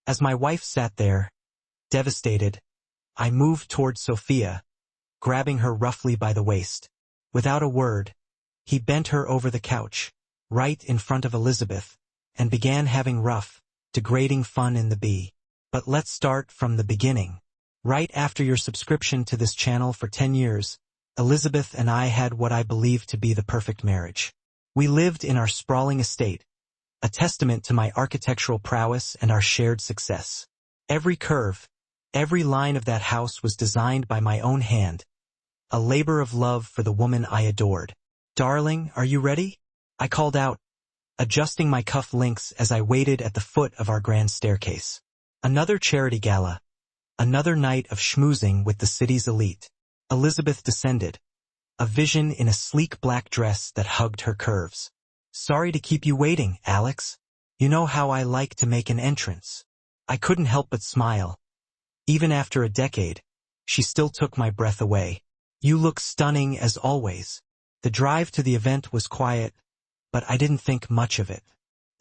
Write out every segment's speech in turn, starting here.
As my wife sat there, devastated, I moved toward Sophia, grabbing her roughly by the waist. Without a word, he bent her over the couch, right in front of Elizabeth, and began having rough, degrading fun in the bed. But let's start from the beginning. Right after your subscription to this channel for 10 years, Elizabeth and I had what I believe to be the perfect marriage. We lived in our sprawling estate, a testament to my architectural prowess and our shared success. Every curve, every line of that house was designed by my own hand, a labor of love for the woman I adored. "Darling, are you ready?" I called out, adjusting my cuff links as I waited at the foot of our grand staircase. Another charity gala, another night of schmoozing with the city's elite. Elizabeth descended, a vision in a sleek black dress that hugged her curves. "Sorry to keep you waiting, Alex. You know how I like to make an entrance." I couldn't help but smile. Even after a decade, she still took my breath away. "You look stunning as always." The drive to the event was quiet, but I didn't think much of it.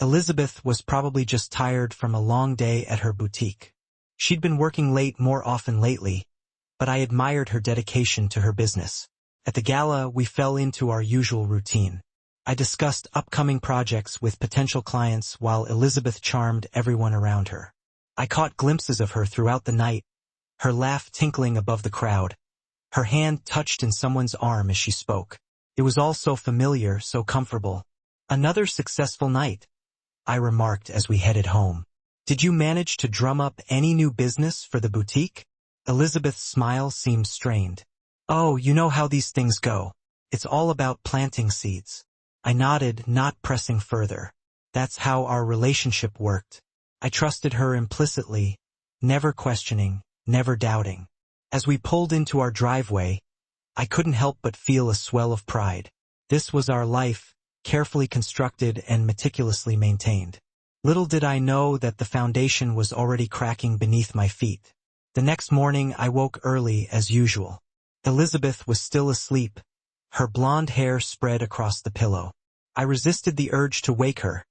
Elizabeth was probably just tired from a long day at her boutique. She'd been working late more often lately, but I admired her dedication to her business. At the gala, we fell into our usual routine. I discussed upcoming projects with potential clients while Elizabeth charmed everyone around her. I caught glimpses of her throughout the night, her laugh tinkling above the crowd. Her hand touched in someone's arm as she spoke. It was all so familiar, so comfortable. "Another successful night," I remarked as we headed home. "Did you manage to drum up any new business for the boutique?" Elizabeth's smile seemed strained. "Oh, you know how these things go. It's all about planting seeds." I nodded, not pressing further. That's how our relationship worked. I trusted her implicitly, never questioning, never doubting. As we pulled into our driveway, I couldn't help but feel a swell of pride. This was our life, carefully constructed and meticulously maintained. Little did I know that the foundation was already cracking beneath my feet. The next morning I woke early as usual. Elizabeth was still asleep, her blonde hair spread across the pillow. I resisted the urge to wake her,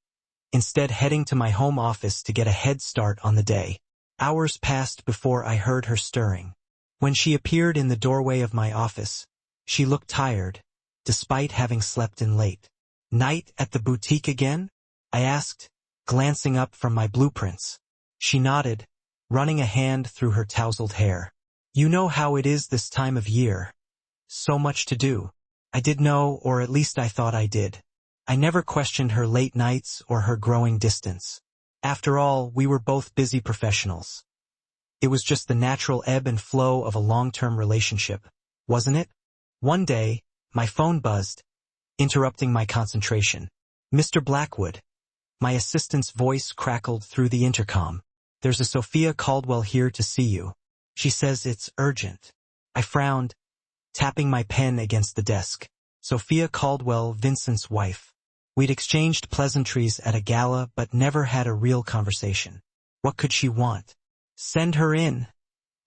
instead heading to my home office to get a head start on the day. Hours passed before I heard her stirring. When she appeared in the doorway of my office, she looked tired, despite having slept in late. "Night at the boutique again?" I asked, glancing up from my blueprints. She nodded, running a hand through her tousled hair. "You know how it is this time of year. So much to do." I did know, or at least I thought I did. I never questioned her late nights or her growing distance. After all, we were both busy professionals. It was just the natural ebb and flow of a long-term relationship, wasn't it? One day, my phone buzzed, interrupting my concentration. "Mr. Blackwood." My assistant's voice crackled through the intercom. "There's a Sophia Caldwell here to see you. She says it's urgent." I frowned, tapping my pen against the desk. Sophia Caldwell, Vincent's wife. We'd exchanged pleasantries at a gala but never had a real conversation. What could she want? "Send her in,"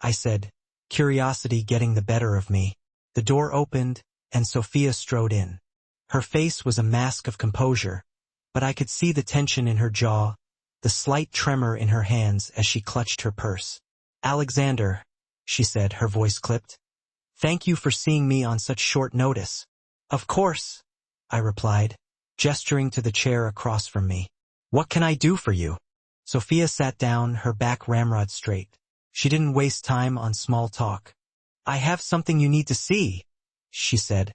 I said, curiosity getting the better of me. The door opened, and Sophia strode in. Her face was a mask of composure, but I could see the tension in her jaw, the slight tremor in her hands as she clutched her purse. "Alexander," she said, her voice clipped. "Thank you for seeing me on such short notice." "Of course," I replied, gesturing to the chair across from me. "What can I do for you?" Sophia sat down, her back ramrod straight. She didn't waste time on small talk. "I have something you need to see," she said,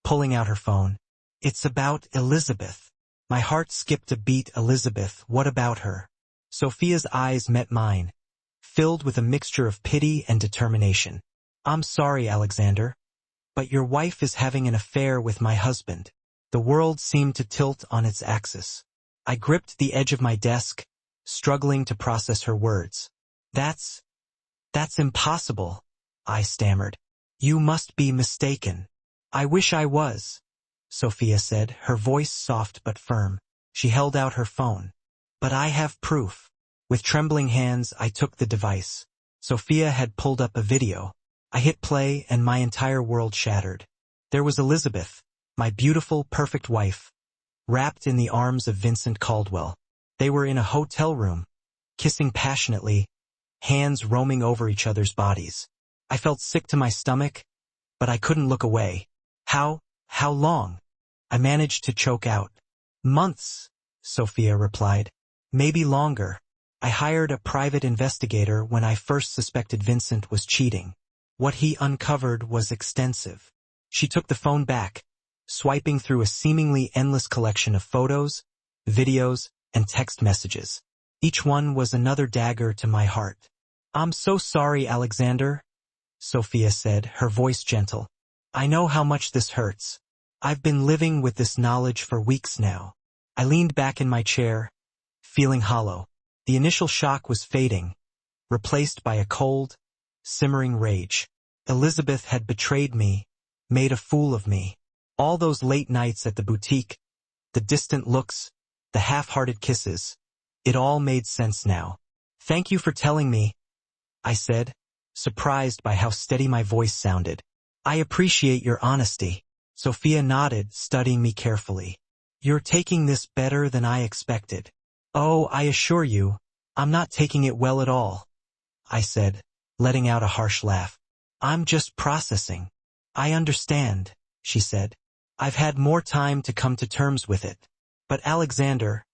pulling out her phone. "It's about Elizabeth." My heart skipped a beat. "Elizabeth, what about her?" Sophia's eyes met mine, filled with a mixture of pity and determination. "I'm sorry, Alexander, but your wife is having an affair with my husband." The world seemed to tilt on its axis. I gripped the edge of my desk, struggling to process her words. That's impossible," I stammered. "You must be mistaken." "I wish I was," Sophia said, her voice soft but firm. She held out her phone. "But I have proof." With trembling hands, I took the device. Sophia had pulled up a video. I hit play, and my entire world shattered. There was Elizabeth, my beautiful, perfect wife, wrapped in the arms of Vincent Caldwell. They were in a hotel room, kissing passionately, hands roaming over each other's bodies. I felt sick to my stomach, but I couldn't look away. How long? I managed to choke out. Months, Sophia replied. Maybe longer. I hired a private investigator when I first suspected Vincent was cheating. What he uncovered was extensive. She took the phone back, swiping through a seemingly endless collection of photos, videos, and text messages. Each one was another dagger to my heart. I'm so sorry, Alexander, Sophia said, her voice gentle. I know how much this hurts. I've been living with this knowledge for weeks now. I leaned back in my chair, feeling hollow. The initial shock was fading, replaced by a cold, simmering rage. Elizabeth had betrayed me, made a fool of me. All those late nights at the boutique, the distant looks, the half-hearted kisses, it all made sense now. Thank you for telling me, I said, surprised by how steady my voice sounded. I appreciate your honesty. Sophia nodded, studying me carefully. You're taking this better than I expected. Oh, I assure you, I'm not taking it well at all, I said, letting out a harsh laugh. I'm just processing. I understand, she said. I've had more time to come to terms with it. But Alexander,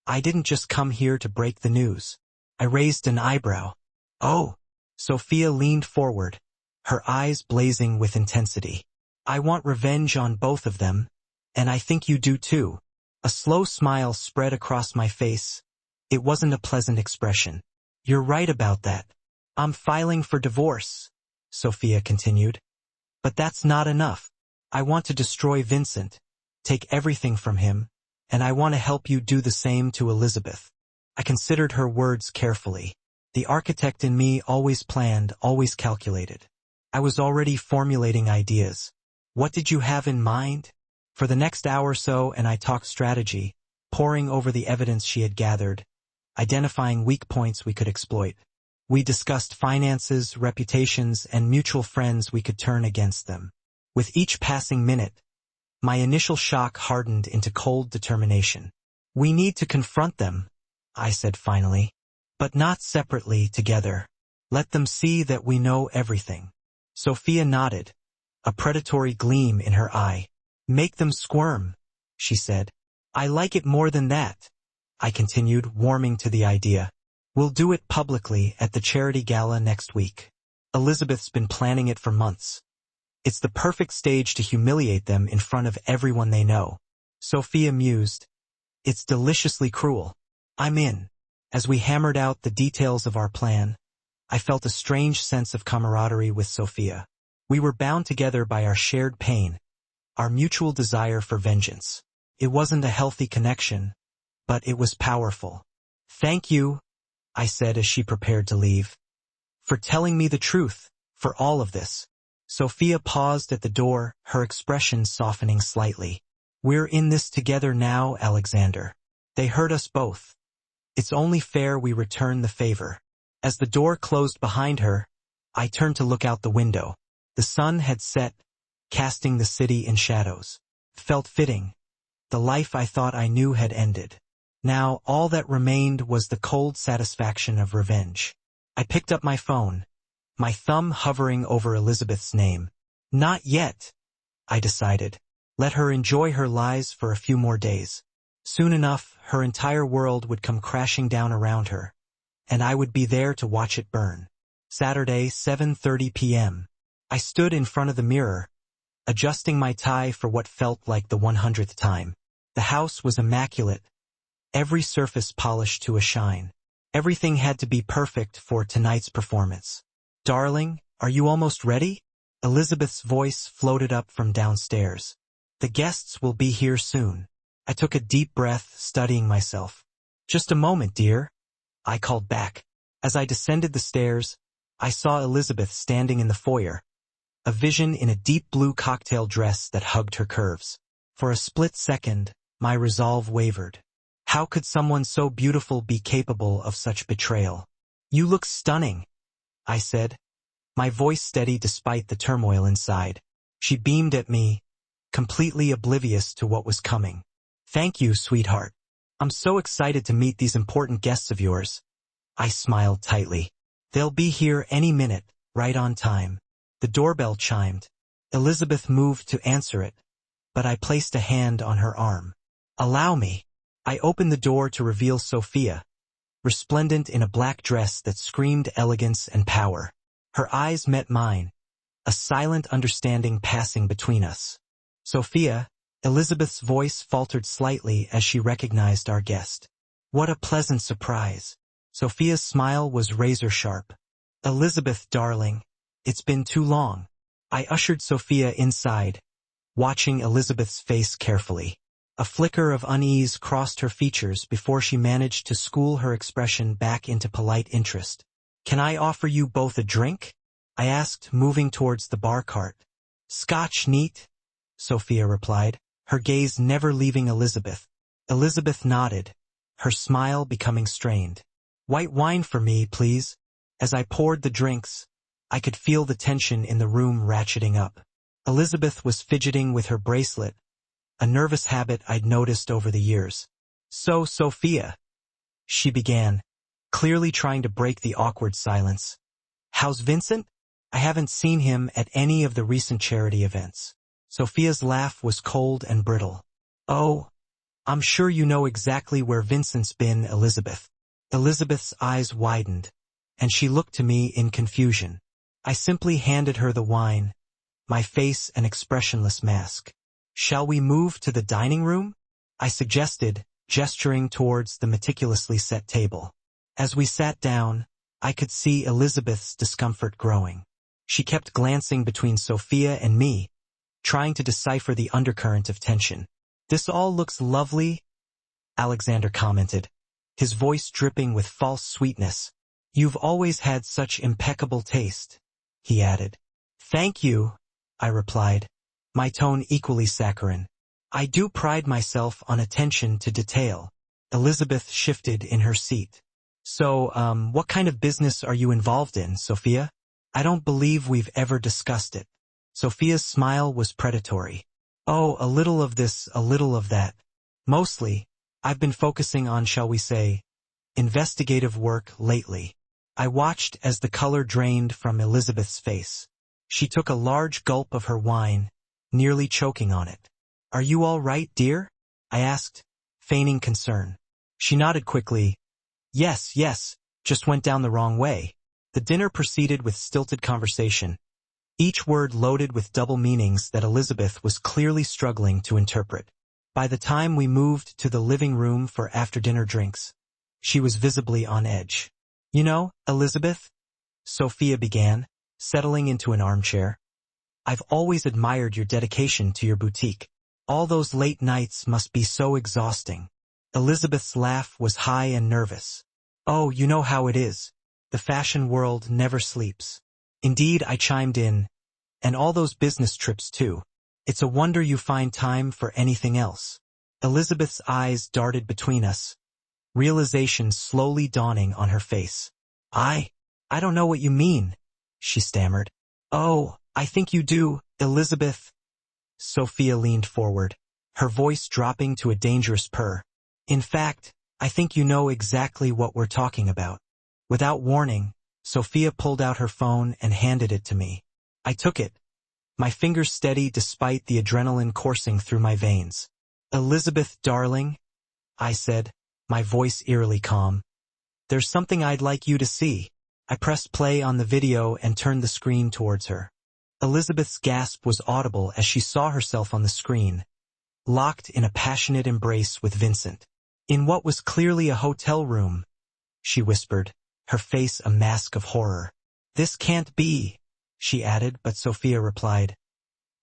I didn't just come here to break the news. I raised an eyebrow. Oh, Sophia leaned forward, her eyes blazing with intensity. I want revenge on both of them, and I think you do too. A slow smile spread across my face. It wasn't a pleasant expression. You're right about that. I'm filing for divorce, Sophia continued. But that's not enough. I want to destroy Vincent, take everything from him, and I want to help you do the same to Elizabeth. I considered her words carefully. The architect in me always planned, always calculated. I was already formulating ideas. What did you have in mind? For the next hour or so, and I talked strategy, poring over the evidence she had gathered, identifying weak points we could exploit. We discussed finances, reputations, and mutual friends we could turn against them. With each passing minute, my initial shock hardened into cold determination. We need to confront them, I said finally, but not separately, together. Let them see that we know everything. Sophia nodded, a predatory gleam in her eye. Make them squirm, she said. I like it more than that, I continued, warming to the idea. We'll do it publicly at the charity gala next week. Elizabeth's been planning it for months. It's the perfect stage to humiliate them in front of everyone they know. Sophia mused. It's deliciously cruel. I'm in. As we hammered out the details of our plan, I felt a strange sense of camaraderie with Sophia. We were bound together by our shared pain, our mutual desire for vengeance. It wasn't a healthy connection, but it was powerful. Thank you, I said as she prepared to leave, for telling me the truth, for all of this. Sophia paused at the door, her expression softening slightly. We're in this together now, Alexander. They hurt us both. It's only fair we return the favor. As the door closed behind her, I turned to look out the window. The sun had set, casting the city in shadows. Felt fitting. The life I thought I knew had ended. Now all that remained was the cold satisfaction of revenge. I picked up my phone, my thumb hovering over Elizabeth's name. Not yet, I decided. Let her enjoy her lies for a few more days. Soon enough, her entire world would come crashing down around her, and I would be there to watch it burn. Saturday, 7:30 p.m. I stood in front of the mirror, adjusting my tie for what felt like the 100th time. The house was immaculate, every surface polished to a shine. Everything had to be perfect for tonight's performance. Darling, are you almost ready? Elizabeth's voice floated up from downstairs. The guests will be here soon. I took a deep breath, studying myself. Just a moment, dear, I called back. As I descended the stairs, I saw Elizabeth standing in the foyer, a vision in a deep blue cocktail dress that hugged her curves. For a split second, my resolve wavered. How could someone so beautiful be capable of such betrayal? You look stunning, I said, my voice steady despite the turmoil inside. She beamed at me, completely oblivious to what was coming. Thank you, sweetheart. I'm so excited to meet these important guests of yours. I smiled tightly. They'll be here any minute, right on time. The doorbell chimed. Elizabeth moved to answer it, but I placed a hand on her arm. Allow me. I opened the door to reveal Sophia, resplendent in a black dress that screamed elegance and power. Her eyes met mine, a silent understanding passing between us. Sophia, Elizabeth's voice faltered slightly as she recognized our guest. What a pleasant surprise. Sophia's smile was razor-sharp. Elizabeth, darling, it's been too long. I ushered Sophia inside, watching Elizabeth's face carefully. A flicker of unease crossed her features before she managed to school her expression back into polite interest. Can I offer you both a drink? I asked, moving towards the bar cart. Scotch neat, Sophia replied, her gaze never leaving Elizabeth. Elizabeth nodded, her smile becoming strained. White wine for me, please. As I poured the drinks, I could feel the tension in the room ratcheting up. Elizabeth was fidgeting with her bracelet, a nervous habit I'd noticed over the years. So, Sophia, she began, clearly trying to break the awkward silence. How's Vincent? I haven't seen him at any of the recent charity events. Sophia's laugh was cold and brittle. Oh, I'm sure you know exactly where Vincent's been, Elizabeth. Elizabeth's eyes widened, and she looked to me in confusion. I simply handed her the wine, my face an expressionless mask. Shall we move to the dining room? I suggested, gesturing towards the meticulously set table. As we sat down, I could see Elizabeth's discomfort growing. She kept glancing between Sophia and me, trying to decipher the undercurrent of tension. This all looks lovely, Alexander commented, his voice dripping with false sweetness. You've always had such impeccable taste, he added. Thank you, I replied, my tone equally saccharine. I do pride myself on attention to detail. Elizabeth shifted in her seat. So, what kind of business are you involved in, Sophia? I don't believe we've ever discussed it. Sophia's smile was predatory. Oh, a little of this, a little of that. Mostly, I've been focusing on, shall we say, investigative work lately. I watched as the color drained from Elizabeth's face. She took a large gulp of her wine, nearly choking on it. Are you all right, dear? I asked, feigning concern. She nodded quickly. Yes, just went down the wrong way. The dinner proceeded with stilted conversation, each word loaded with double meanings that Elizabeth was clearly struggling to interpret. By the time we moved to the living room for after-dinner drinks, she was visibly on edge. You know, Elizabeth, Sophia began, settling into an armchair. I've always admired your dedication to your boutique. All those late nights must be so exhausting. Elizabeth's laugh was high and nervous. Oh, you know how it is. The fashion world never sleeps. Indeed, I chimed in. And all those business trips too. It's a wonder you find time for anything else. Elizabeth's eyes darted between us, realization slowly dawning on her face. I don't know what you mean, she stammered. Oh, I think you do, Elizabeth. Sophia leaned forward, her voice dropping to a dangerous purr. In fact, I think you know exactly what we're talking about. Without warning, Sophia pulled out her phone and handed it to me. I took it, my fingers steady despite the adrenaline coursing through my veins. Elizabeth, darling, I said, my voice eerily calm. There's something I'd like you to see. I pressed play on the video and turned the screen towards her. Elizabeth's gasp was audible as she saw herself on the screen, locked in a passionate embrace with Vincent. In what was clearly a hotel room, she whispered, her face a mask of horror. This can't be, she added, but Sophia replied.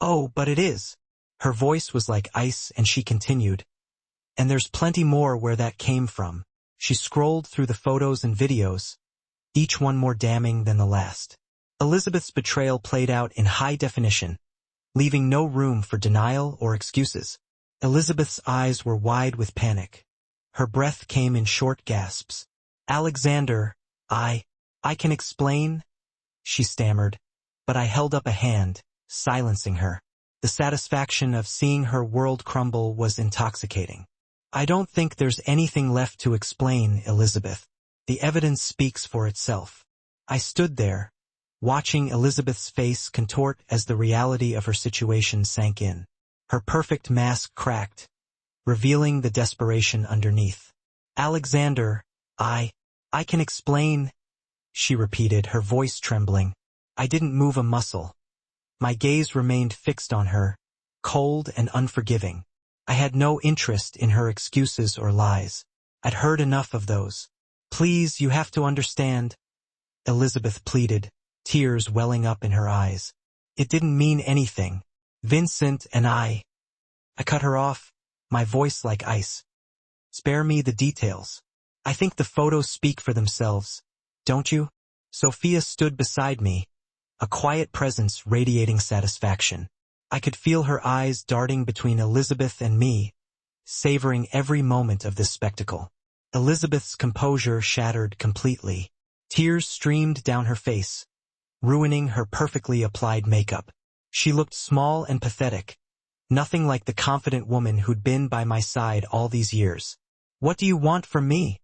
Oh, but it is. Her voice was like ice and she continued. And there's plenty more where that came from. She scrolled through the photos and videos, each one more damning than the last. Elizabeth's betrayal played out in high definition, leaving no room for denial or excuses. Elizabeth's eyes were wide with panic. Her breath came in short gasps. Alexander, I can explain, she stammered, but I held up a hand, silencing her. The satisfaction of seeing her world crumble was intoxicating. I don't think there's anything left to explain, Elizabeth. The evidence speaks for itself. I stood there, watching Elizabeth's face contort as the reality of her situation sank in. Her perfect mask cracked, revealing the desperation underneath. Alexander, I can explain, she repeated, her voice trembling. I didn't move a muscle. My gaze remained fixed on her, cold and unforgiving. I had no interest in her excuses or lies. I'd heard enough of those. Please, you have to understand, Elizabeth pleaded, tears welling up in her eyes. It didn't mean anything. Vincent and I cut her off, my voice like ice. Spare me the details. I think the photos speak for themselves, don't you? Sophia stood beside me, a quiet presence radiating satisfaction. I could feel her eyes darting between Elizabeth and me, savoring every moment of this spectacle. Elizabeth's composure shattered completely. Tears streamed down her face, ruining her perfectly applied makeup. She looked small and pathetic, nothing like the confident woman who'd been by my side all these years. What do you want from me?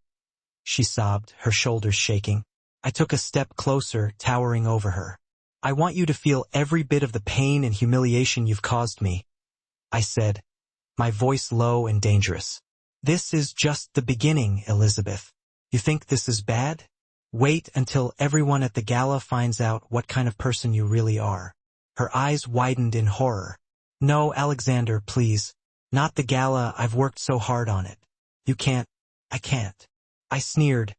She sobbed, her shoulders shaking. I took a step closer, towering over her. I want you to feel every bit of the pain and humiliation you've caused me, I said, my voice low and dangerous. This is just the beginning, Elizabeth. You think this is bad? Wait until everyone at the gala finds out what kind of person you really are. Her eyes widened in horror. No, Alexander, please. Not the gala, I've worked so hard on it. You can't. I can't. I sneered.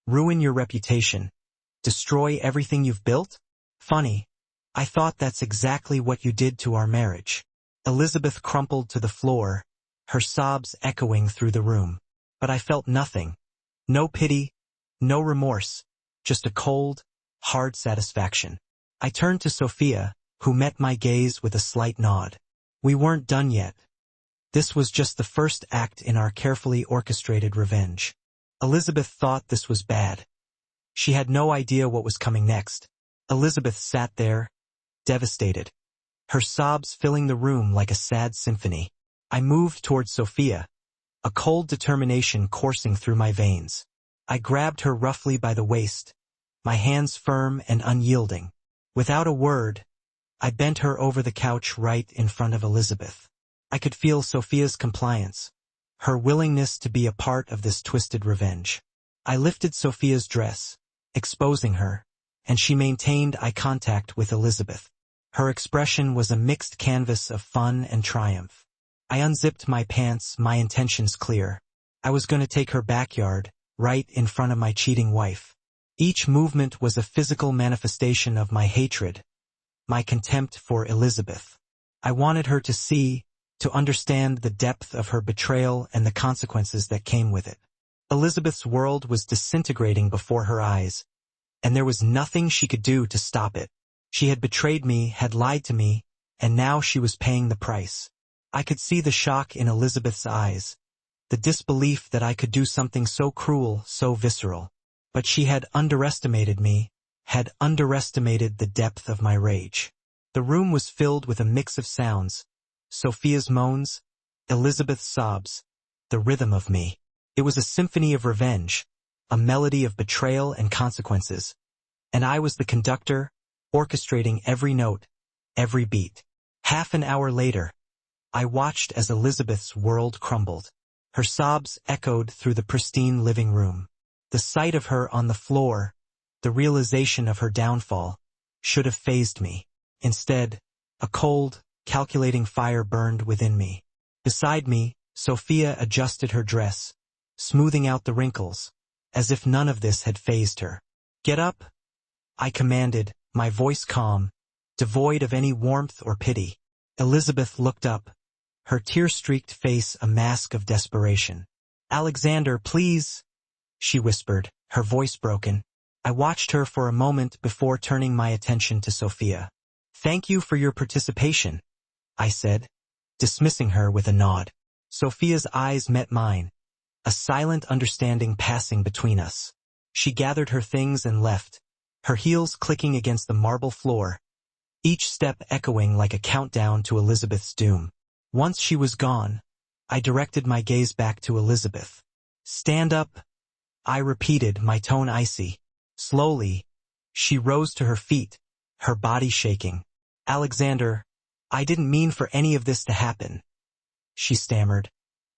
Ruin your reputation. Destroy everything you've built? Funny. I thought that's exactly what you did to our marriage. Elizabeth crumpled to the floor, her sobs echoing through the room. But I felt nothing. No pity, no remorse, just a cold, hard satisfaction. I turned to Sophia, who met my gaze with a slight nod. We weren't done yet. This was just the first act in our carefully orchestrated revenge. Elizabeth thought this was bad. She had no idea what was coming next. Elizabeth sat there, devastated, her sobs filling the room like a sad symphony. I moved toward Sophia, a cold determination coursing through my veins. I grabbed her roughly by the waist, my hands firm and unyielding. Without a word, I bent her over the couch right in front of Elizabeth. I could feel Sophia's compliance, her willingness to be a part of this twisted revenge. I lifted Sophia's dress, exposing her, and she maintained eye contact with Elizabeth. Her expression was a mixed canvas of fun and triumph. I unzipped my pants, my intentions clear. I was going to take her backyard, right in front of my cheating wife. Each movement was a physical manifestation of my hatred, my contempt for Elizabeth. I wanted her to see, to understand the depth of her betrayal and the consequences that came with it. Elizabeth's world was disintegrating before her eyes, and there was nothing she could do to stop it. She had betrayed me, had lied to me, and now she was paying the price. I could see the shock in Elizabeth's eyes, the disbelief that I could do something so cruel, so visceral. But she had underestimated me, had underestimated the depth of my rage. The room was filled with a mix of sounds, Sophia's moans, Elizabeth's sobs, the rhythm of me. It was a symphony of revenge, a melody of betrayal and consequences. And I was the conductor, orchestrating every note, every beat. Half an hour later, I watched as Elizabeth's world crumbled. Her sobs echoed through the pristine living room. The sight of her on the floor, the realization of her downfall, should have fazed me. Instead, a cold, calculating fire burned within me. Beside me, Sophia adjusted her dress, smoothing out the wrinkles, as if none of this had fazed her. Get up, I commanded, my voice calm, devoid of any warmth or pity. Elizabeth looked up, her tear-streaked face a mask of desperation. Alexander, please, she whispered, her voice broken. I watched her for a moment before turning my attention to Sophia. Thank you for your participation, I said, dismissing her with a nod. Sophia's eyes met mine, a silent understanding passing between us. She gathered her things and left, her heels clicking against the marble floor, each step echoing like a countdown to Elizabeth's doom. Once she was gone, I directed my gaze back to Elizabeth. Stand up, I repeated, my tone icy. Slowly, she rose to her feet, her body shaking. Alexander, I didn't mean for any of this to happen, she stammered.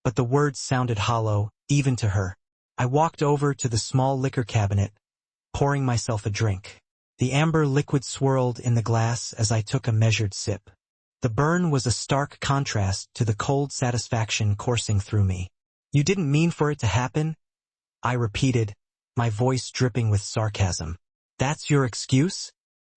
But the words sounded hollow, even to her. I walked over to the small liquor cabinet, pouring myself a drink. The amber liquid swirled in the glass as I took a measured sip. The burn was a stark contrast to the cold satisfaction coursing through me. You didn't mean for it to happen? I repeated, my voice dripping with sarcasm. That's your excuse?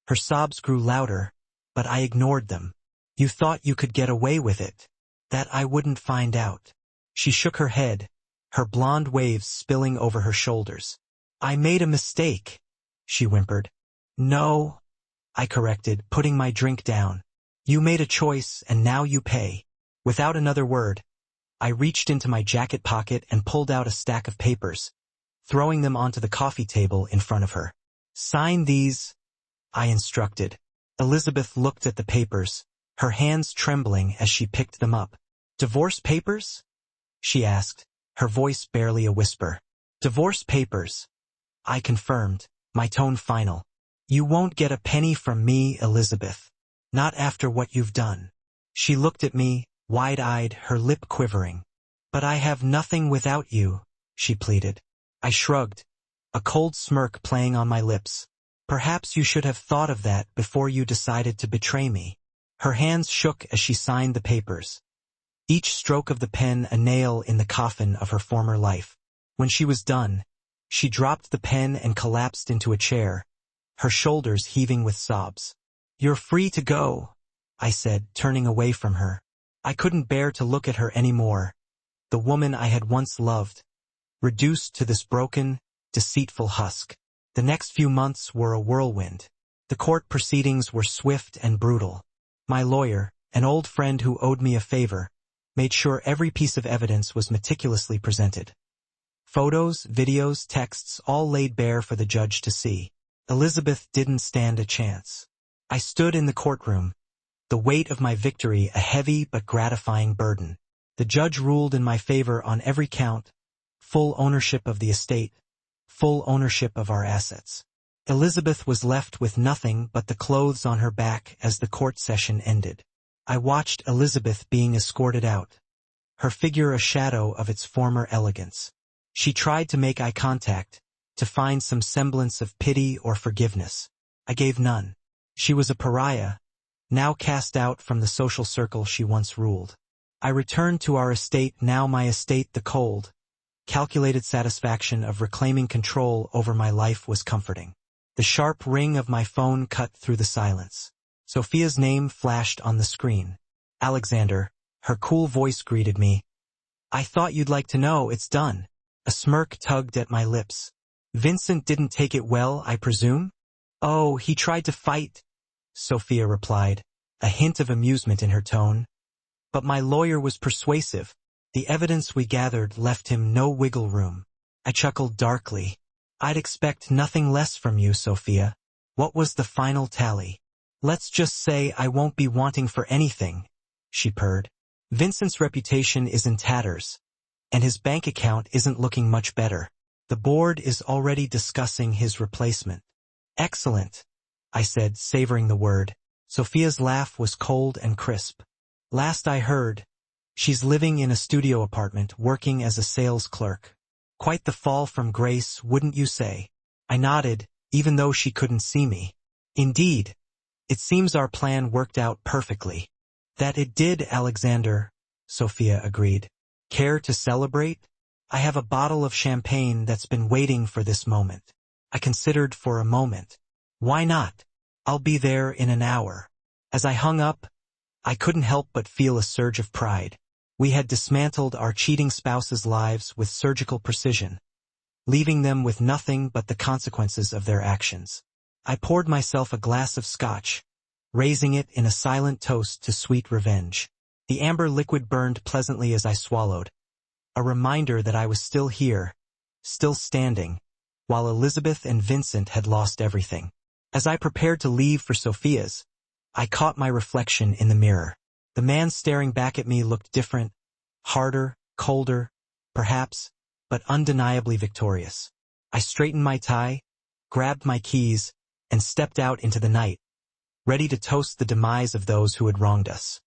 Her sobs grew louder, but I ignored them. You thought you could get away with it, that I wouldn't find out. She shook her head, her blonde waves spilling over her shoulders. I made a mistake, she whimpered. No, I corrected, putting my drink down. You made a choice and now you pay. Without another word, I reached into my jacket pocket and pulled out a stack of papers, throwing them onto the coffee table in front of her. Sign these, I instructed. Elizabeth looked at the papers, her hands trembling as she picked them up. Divorce papers? She asked, her voice barely a whisper. Divorce papers, I confirmed, my tone final. You won't get a penny from me, Elizabeth. Not after what you've done. She looked at me, wide-eyed, her lip quivering. But I have nothing without you, she pleaded. I shrugged, a cold smirk playing on my lips. Perhaps you should have thought of that before you decided to betray me. Her hands shook as she signed the papers, each stroke of the pen a nail in the coffin of her former life. When she was done, she dropped the pen and collapsed into a chair, her shoulders heaving with sobs. You're free to go, I said, turning away from her. I couldn't bear to look at her anymore, the woman I had once loved, reduced to this broken, deceitful husk. The next few months were a whirlwind. The court proceedings were swift and brutal. My lawyer, an old friend who owed me a favor, made sure every piece of evidence was meticulously presented. Photos, videos, texts, all laid bare for the judge to see. Elizabeth didn't stand a chance. I stood in the courtroom, the weight of my victory a heavy but gratifying burden. The judge ruled in my favor on every count, full ownership of the estate, full ownership of our assets. Elizabeth was left with nothing but the clothes on her back as the court session ended. I watched Elizabeth being escorted out, her figure a shadow of its former elegance. She tried to make eye contact, to find some semblance of pity or forgiveness. I gave none. She was a pariah, now cast out from the social circle she once ruled. I returned to our estate, now my estate. The cold, calculated satisfaction of reclaiming control over my life was comforting. The sharp ring of my phone cut through the silence. Sophia's name flashed on the screen. Alexander, her cool voice greeted me. I thought you'd like to know, it's done. A smirk tugged at my lips. Vincent didn't take it well, I presume? Oh, he tried to fight, Sophia replied, a hint of amusement in her tone. But my lawyer was persuasive. The evidence we gathered left him no wiggle room. I chuckled darkly. I'd expect nothing less from you, Sophia. What was the final tally? Let's just say I won't be wanting for anything, she purred. Vincent's reputation is in tatters, and his bank account isn't looking much better. The board is already discussing his replacement. Excellent, I said, savoring the word. Sophia's laugh was cold and crisp. Last I heard, she's living in a studio apartment working as a sales clerk. Quite the fall from grace, wouldn't you say? I nodded, even though she couldn't see me. Indeed. It seems our plan worked out perfectly. That it did, Alexander, Sophia agreed. Care to celebrate? I have a bottle of champagne that's been waiting for this moment. I considered for a moment. Why not? I'll be there in an hour. As I hung up, I couldn't help but feel a surge of pride. We had dismantled our cheating spouses' lives with surgical precision, leaving them with nothing but the consequences of their actions. I poured myself a glass of scotch, raising it in a silent toast to sweet revenge. The amber liquid burned pleasantly as I swallowed, a reminder that I was still here, still standing, while Elizabeth and Vincent had lost everything. As I prepared to leave for Sophia's, I caught my reflection in the mirror. The man staring back at me looked different, harder, colder, perhaps, but undeniably victorious. I straightened my tie, grabbed my keys, and stepped out into the night, ready to toast the demise of those who had wronged us.